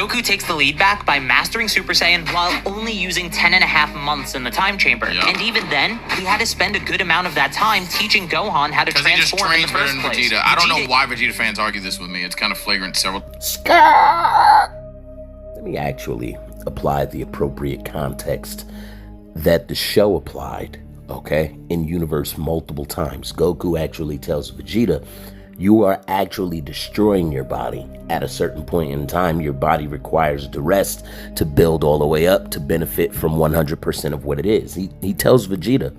Goku takes the lead back by mastering Super Saiyan while only using 10.5 months in the time chamber. Yep. And even then, he had to spend a good amount of that time teaching Gohan how to transform in the first place. Vegeta. I don't know why Vegeta fans argue this with me. It's kind of flagrant several. Let me actually apply the appropriate context that the show applied, okay, in universe multiple times. Goku actually tells Vegeta, you are actually destroying your body. At a certain point in time, your body requires the rest to build all the way up to benefit from 100% of what it is. He tells Vegeta,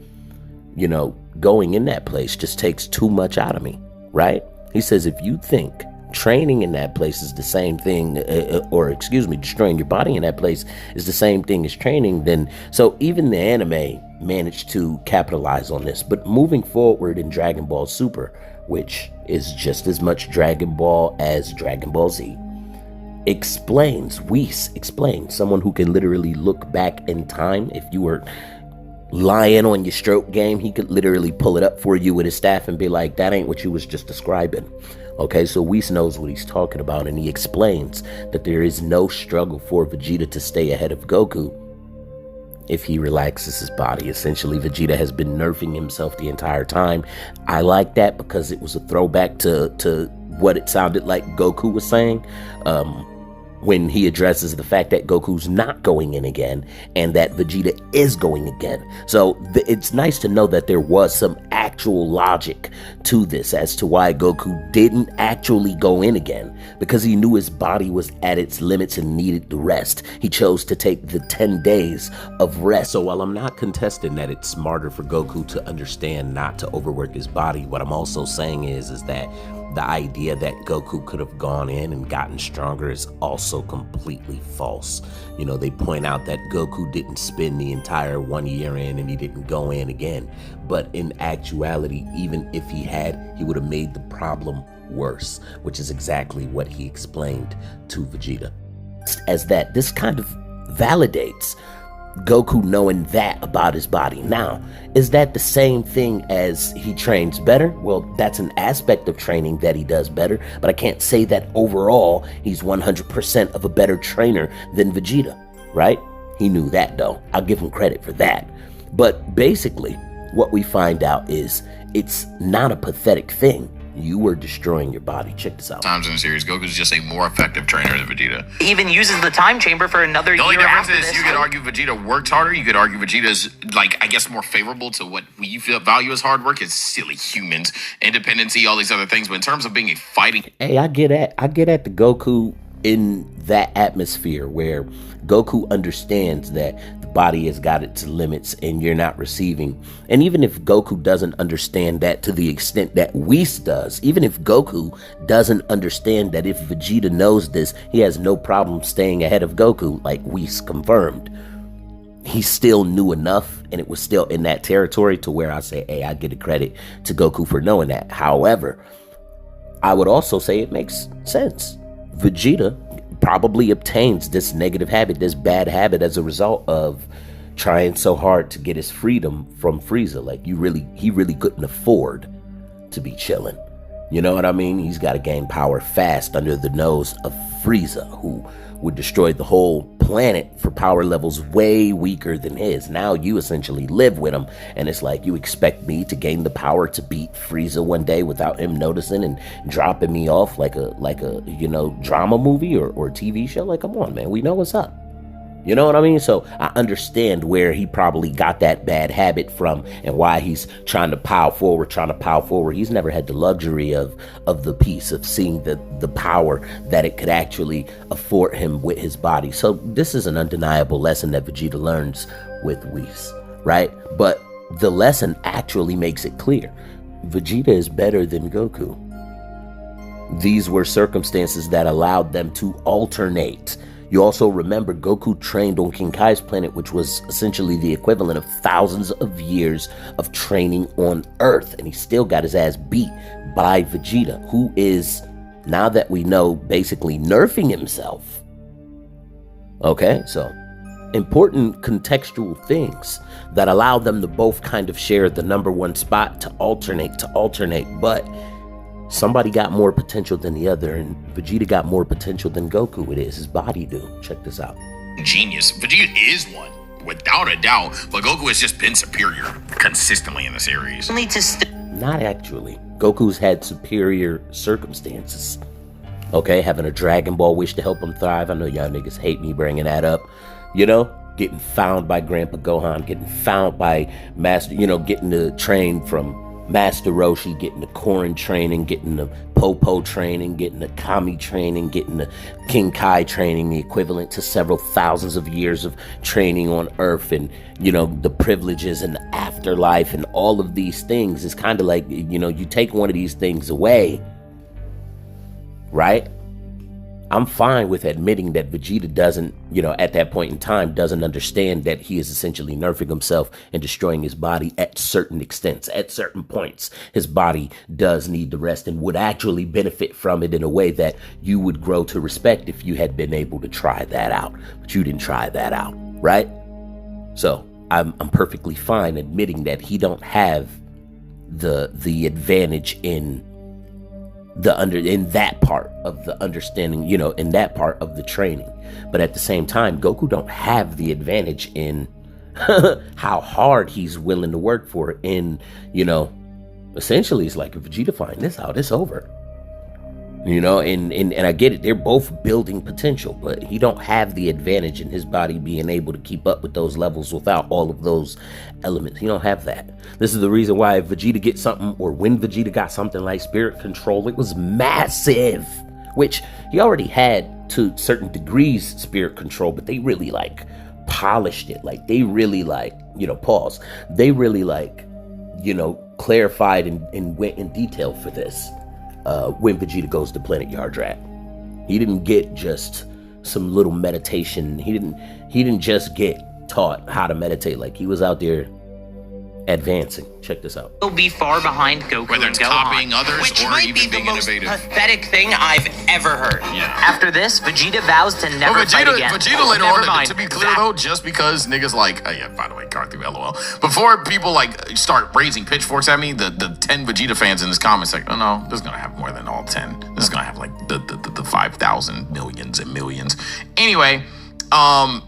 you know, going in that place just takes too much out of me, right? He says, if you think training in that place is the same thing, destroying your body in that place is the same thing as training, then, so even the anime managed to capitalize on this. But moving forward in Dragon Ball Super, which is just as much Dragon Ball as Dragon Ball Z, Whis explains, someone who can literally look back in time. If you were lying on your stroke game, he could literally pull it up for you with his staff and be like, that ain't what you was just describing. Okay, so Whis knows what he's talking about, and he explains that there is no struggle for Vegeta to stay ahead of Goku if he relaxes his body. Essentially, Vegeta has been nerfing himself the entire time. I like that because it was a throwback to what it sounded like Goku was saying when he addresses the fact that Goku's not going in again and that Vegeta is going again. So it's nice to know that there was some actual logic to this as to why Goku didn't actually go in again, because he knew his body was at its limits and needed the rest. He chose to take the 10 days of rest. So while I'm not contesting that it's smarter for Goku to understand not to overwork his body, what I'm also saying is that the idea that Goku could have gone in and gotten stronger is also completely false. You know, they point out that Goku didn't spend the entire 1 year in and he didn't go in again. But in actuality, even if he had, he would have made the problem worse, which is exactly what he explained to Vegeta. As that, this kind of validates Goku knowing that about his body. Now, is that the same thing as he trains better? Well, that's an aspect of training that he does better, but I can't say that overall he's 100% of a better trainer than Vegeta, right? He knew that though. I'll give him credit for that. But basically, what we find out is it's not a pathetic thing. You were destroying your body. Check this out. Times in the series, Goku's just a more effective trainer than Vegeta. He even uses the time chamber for another year. The only difference after is this. you could argue Vegeta works harder. You could argue Vegeta's, like, I guess, more favorable to what we value as hard work. It's silly humans, independency, all these other things. But in terms of being a fighting... Hey, I get at the Goku in that atmosphere where Goku understands that the body has got its limits and you're not receiving. And even if Goku doesn't understand that to the extent that Whis does, even if Goku doesn't understand that if Vegeta knows this, he has no problem staying ahead of Goku, like Whis confirmed, he still knew enough, and it was still in that territory to where I say, hey, I get a credit to Goku for knowing that. However, I would also say it makes sense. Vegeta probably obtains this negative habit, this bad habit, as a result of trying so hard to get his freedom from Frieza. Like, he really couldn't afford to be chilling. You know what I mean? He's got to gain power fast under the nose of Frieza, who would destroy the whole planet for power levels way weaker than his. Now you essentially live with him, and it's like, you expect me to gain the power to beat Frieza one day without him noticing and dropping me off like a drama movie or TV show? Like, come on, man, we know what's up. You know what I mean? So I understand where he probably got that bad habit from and why he's trying to power forward. He's never had the luxury of the peace of seeing the power that it could actually afford him with his body. So this is an undeniable lesson that Vegeta learns with Whis, right? But the lesson actually makes it clear. Vegeta is better than Goku. These were circumstances that allowed them to alternate. You also remember Goku trained on King Kai's planet, which was essentially the equivalent of thousands of years of training on Earth. And he still got his ass beat by Vegeta, who is, now that we know, basically nerfing himself. Okay, so important contextual things that allow them to both kind of share the number one spot to alternate. But somebody got more potential than the other, and Vegeta got more potential than Goku. It is his body do. Check this out. Genius. Vegeta is one, without a doubt, but Goku has just been superior consistently in the series. Only to Not actually. Goku's had superior circumstances. Okay, having a Dragon Ball wish to help him thrive. I know y'all niggas hate me bringing that up. You know, getting found by Grandpa Gohan, getting found by Master, you know, getting the train from Master Roshi, getting the Korin training, getting the Popo training, getting the Kami training, getting the King Kai training, the equivalent to several thousands of years of training on Earth, and, you know, the privileges and the afterlife and all of these things. It's kind of like, you know, you take one of these things away, right? I'm fine with admitting that Vegeta doesn't, you know, at that point in time, doesn't understand that he is essentially nerfing himself and destroying his body at certain extents. At certain points, his body does need to rest and would actually benefit from it in a way that you would grow to respect if you had been able to try that out. But you didn't try that out, right? So I'm perfectly fine admitting that he don't have the advantage in that part of the understanding, you know, in that part of the training. But at the same time, Goku don't have the advantage in how hard he's willing to work for it. And, you know, essentially it's like, if Vegeta find this out, it's over. You know, and I get it, they're both building potential, but he don't have the advantage in his body being able to keep up with those levels without all of those elements. He don't have that. This is the reason why if Vegeta gets something, or when Vegeta got something like spirit control, it was massive, which he already had to certain degrees spirit control, but they really like polished it. Like they really like, you know, pause. They really like, you know, clarified and went in detail for this. When Vegeta goes to Planet Yardrat, he didn't get just some little meditation. He didn't just get taught how to meditate. Like, he was out there advancing. Check this out. He'll be far behind Goku Whether and it's Gohan, copying others which or might even be the being most innovative. pathetic thing I've ever heard. Yeah. After this, Vegeta vows to never But fight again. Vegeta later Never on, mind. to be clear though, just because niggas like, oh yeah, by the way, Carthu, LOL. Before people like start raising pitchforks at me, the 10 Vegeta fans in this comment section, oh no, this is gonna have more than all 10. This is gonna have like the 5,000 millions and millions. Anyway,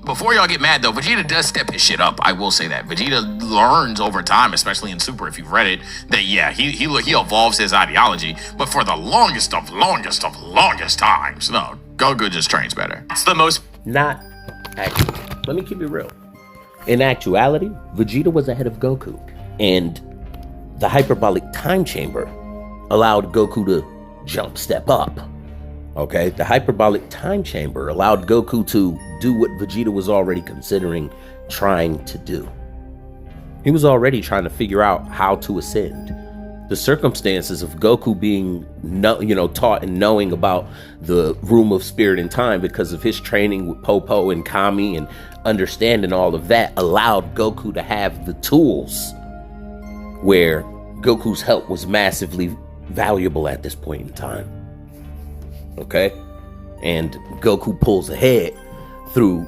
before y'all get mad though, Vegeta does step his shit up. I will say that Vegeta learns over time, especially in Super, if you've read it, that yeah, he evolves his ideology. But for the longest of times, no, Goku just trains better. It's the most. Not actually. Let me keep it real. In actuality, Vegeta was ahead of Goku, and the hyperbolic time chamber allowed Goku to step up. Okay, the hyperbolic time chamber allowed Goku to do what Vegeta was already considering trying to do. He was already trying to figure out how to ascend. The circumstances of Goku being, taught and knowing about the Room of Spirit and Time because of his training with Popo and Kami and understanding all of that allowed Goku to have the tools where Goku's help was massively valuable at this point in time. Okay? And Goku pulls ahead through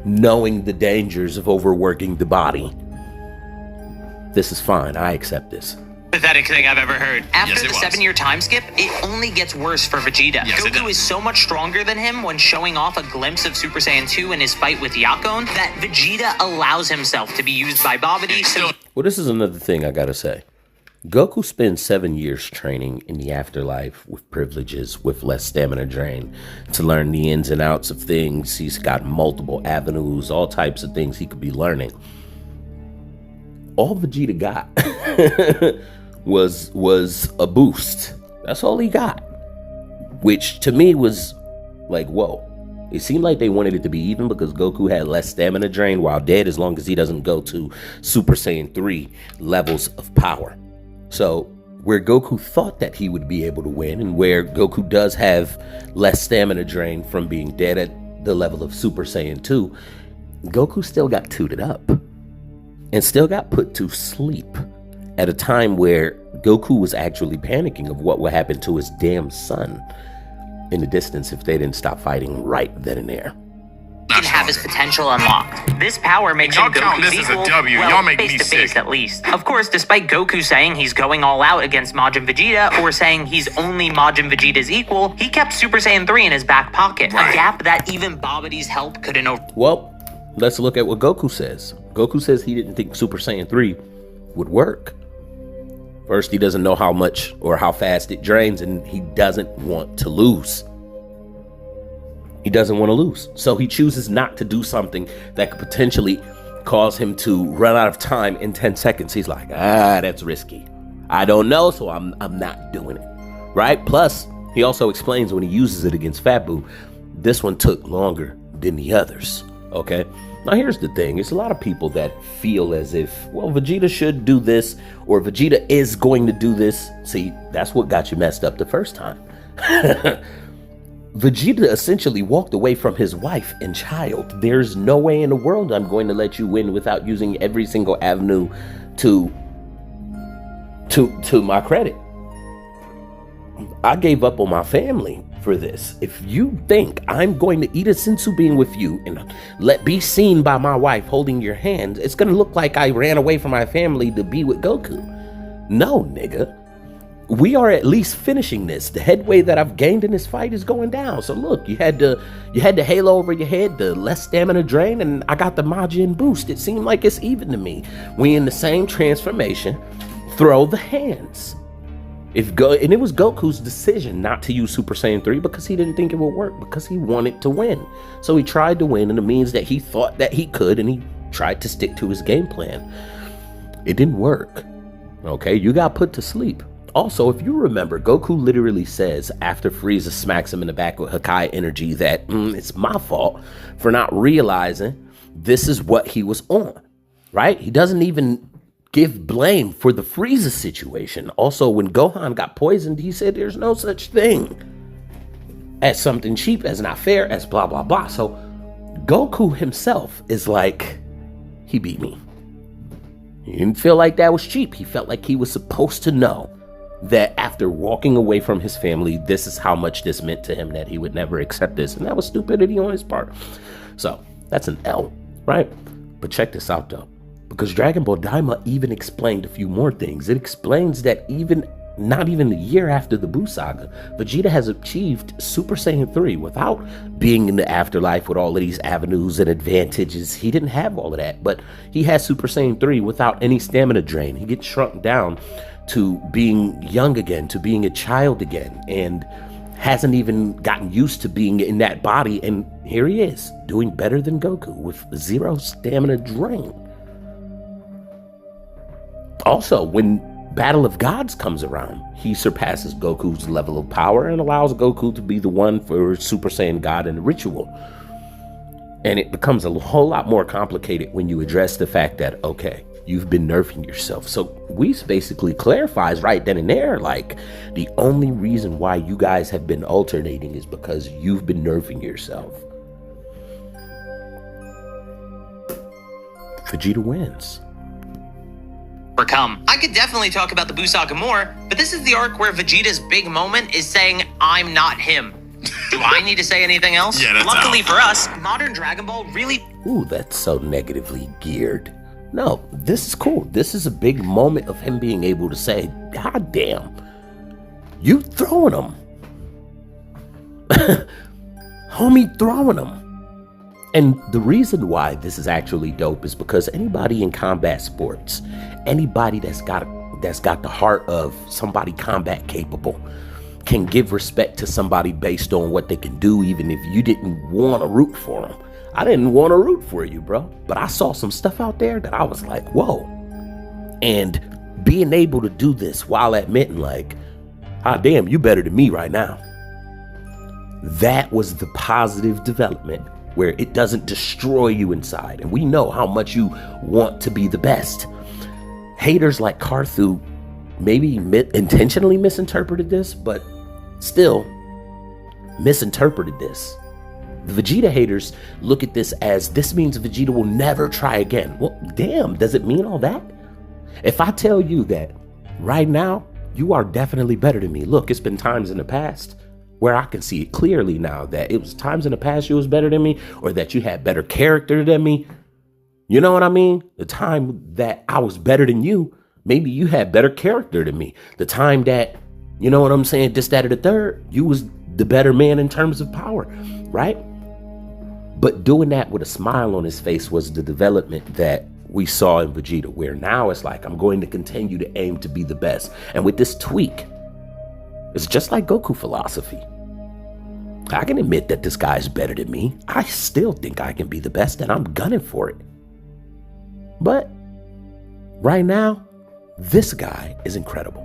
knowing the dangers of overworking the body. This is fine. I accept this. Pathetic thing I've ever heard. After Yes, the 7-year time skip, it only gets worse for Vegeta. Yes, it Goku does. is so much stronger than him when showing off a glimpse of Super Saiyan 2 in his fight with Yakon that Vegeta allows himself to be used by Babidi. So Well, this is another thing I gotta say. Goku spends 7 years training in the afterlife with privileges, with less stamina drain, to learn the ins and outs of things. He's got multiple avenues, all types of things he could be learning. All Vegeta got was a boost. That's all he got. Which to me was like, whoa. It seemed like they wanted it to be even because Goku had less stamina drain while dead, as long as he doesn't go to Super Saiyan 3 levels of power. So where Goku thought that he would be able to win, and where Goku does have less stamina drain from being dead at the level of Super Saiyan 2, Goku still got tooted up and still got put to sleep at a time where Goku was actually panicking of what would happen to his damn son in the distance if they didn't stop fighting right then and there. can have his potential unlocked. This power makes him Y'all count Goku's this as a equal, W. well, Y'all make me face-to-face sick. at least. Of course, despite Goku saying he's going all out against Majin Vegeta, or saying he's only Majin Vegeta's equal, he kept Super Saiyan 3 in his back pocket, Right. a gap that even Babidi's help couldn't over. Well, let's look at what Goku says. Goku says he didn't think Super Saiyan 3 would work. First, he doesn't know how much or how fast it drains, and he doesn't want to lose. He doesn't want to lose. So he chooses not to do something that could potentially cause him to run out of time in 10 seconds. He's like, that's risky. I don't know, so I'm not doing it. Right? Plus, he also explains when he uses it against Fat Boo, this one took longer than the others. Okay? Now, here's the thing. There's a lot of people that feel as if, well, Vegeta should do this, or Vegeta is going to do this. See, that's what got you messed up the first time. Vegeta essentially walked away from his wife and child. There's no way in the world I'm going to let you win without using every single avenue to my credit. I gave up on my family for this. If you think I'm going to eat a sensu bean with you and be seen by my wife holding your hand, it's going to look like I ran away from my family to be with Goku. No, nigga. We are at least finishing this. The headway that I've gained in this fight is going down. So look, you had the halo over your head, the less stamina drain, and I got the Majin boost. It seemed like it's even to me. We in the same transformation. Throw the hands. And it was Goku's decision not to use Super Saiyan 3 because he didn't think it would work, because he wanted to win. So he tried to win in the means that he thought that he could, and he tried to stick to his game plan. It didn't work. Okay, you got put to sleep. Also, if you remember, Goku literally says after Frieza smacks him in the back with Hakai energy that it's my fault for not realizing this is what he was on, right? He doesn't even give blame for the Frieza situation. Also, when Gohan got poisoned, he said there's no such thing as something cheap, as not fair, as blah, blah, blah. So Goku himself is like, he beat me. He didn't feel like that was cheap. He felt like he was supposed to know that after walking away from his family, this is how much this meant to him, that he would never accept this. And that was stupidity on his part. So that's an L, right? But check this out, though. Because Dragon Ball Daima even explained a few more things. It explains that not even a year after the Buu Saga, Vegeta has achieved Super Saiyan 3 without being in the afterlife with all of these avenues and advantages. He didn't have all of that, but he has Super Saiyan 3 without any stamina drain. He gets shrunk down to being young again, to being a child again, and hasn't even gotten used to being in that body. And here he is, doing better than Goku with 0 stamina drain. Also, when Battle of Gods comes around, he surpasses Goku's level of power and allows Goku to be the one for Super Saiyan God in the ritual. And it becomes a whole lot more complicated when you address the fact that, okay, you've been nerfing yourself. So Whis basically clarifies right then and there, like, the only reason why you guys have been alternating is because you've been nerfing yourself. Vegeta wins. Overcome. I could definitely talk about the Buu Saga more, but this is the arc where Vegeta's big moment is saying, I'm not him. Do I need to say anything else? Yeah, that's Luckily out. for us, modern Dragon Ball really... Ooh, that's so negatively geared. No, this is cool. This is a big moment of him being able to say, God damn, you throwing him. Homie throwing him. And the reason why this is actually dope is because anybody in combat sports, anybody that's got the heart of somebody combat capable, can give respect to somebody based on what they can do, even if you didn't want to root for them. I didn't want to root for you, bro, but I saw some stuff out there that I was like, whoa. And being able to do this while admitting, like, ah, damn, you better than me right now. That was the positive development, where it doesn't destroy you inside. And we know how much you want to be the best. Haters like Carthu maybe intentionally misinterpreted this, but still misinterpreted this. The Vegeta haters look at this as, this means Vegeta will never try again. Well, damn, does it mean all that? If I tell you that right now, you are definitely better than me. Look, it's been times in the past where I can see it clearly now that it was times in the past you was better than me, or that you had better character than me. You know what I mean? The time that I was better than you, maybe you had better character than me. The time that, you know what I'm saying, this, that, or the third, you was the better man in terms of power, right? But doing that with a smile on his face was the development that we saw in Vegeta, where now it's like, I'm going to continue to aim to be the best. And with this tweak, it's just like Goku philosophy. I can admit that this guy's better than me. I still think I can be the best, and I'm gunning for it. But right now, this guy is incredible.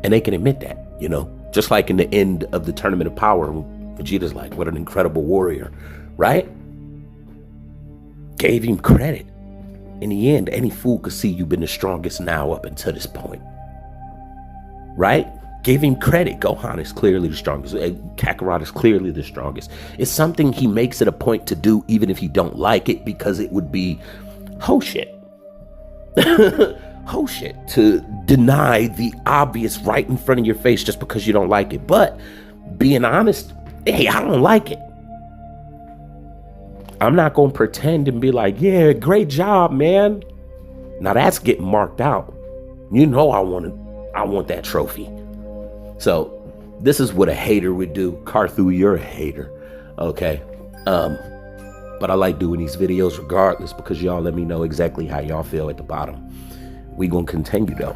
And they can admit that, you know, just like in the end of the Tournament of Power, Vegeta's like, what an incredible warrior, right? Gave him credit. In the end, any fool could see you've been the strongest now up until this point, right? Gave him credit. Gohan is clearly the strongest. Kakarot is clearly the strongest. It's something he makes it a point to do, even if he don't like it, because it would be ho shit. Ho shit to deny the obvious right in front of your face just because you don't like it. But being honest, hey, I don't like it. I'm not going to pretend and be like, yeah, great job, man. Now that's getting marked out. You know, I want that trophy. So this is what a hater would do. Carthu, you're a hater. Okay. But I like doing these videos regardless, because y'all let me know exactly how y'all feel at the bottom. We gonna continue though.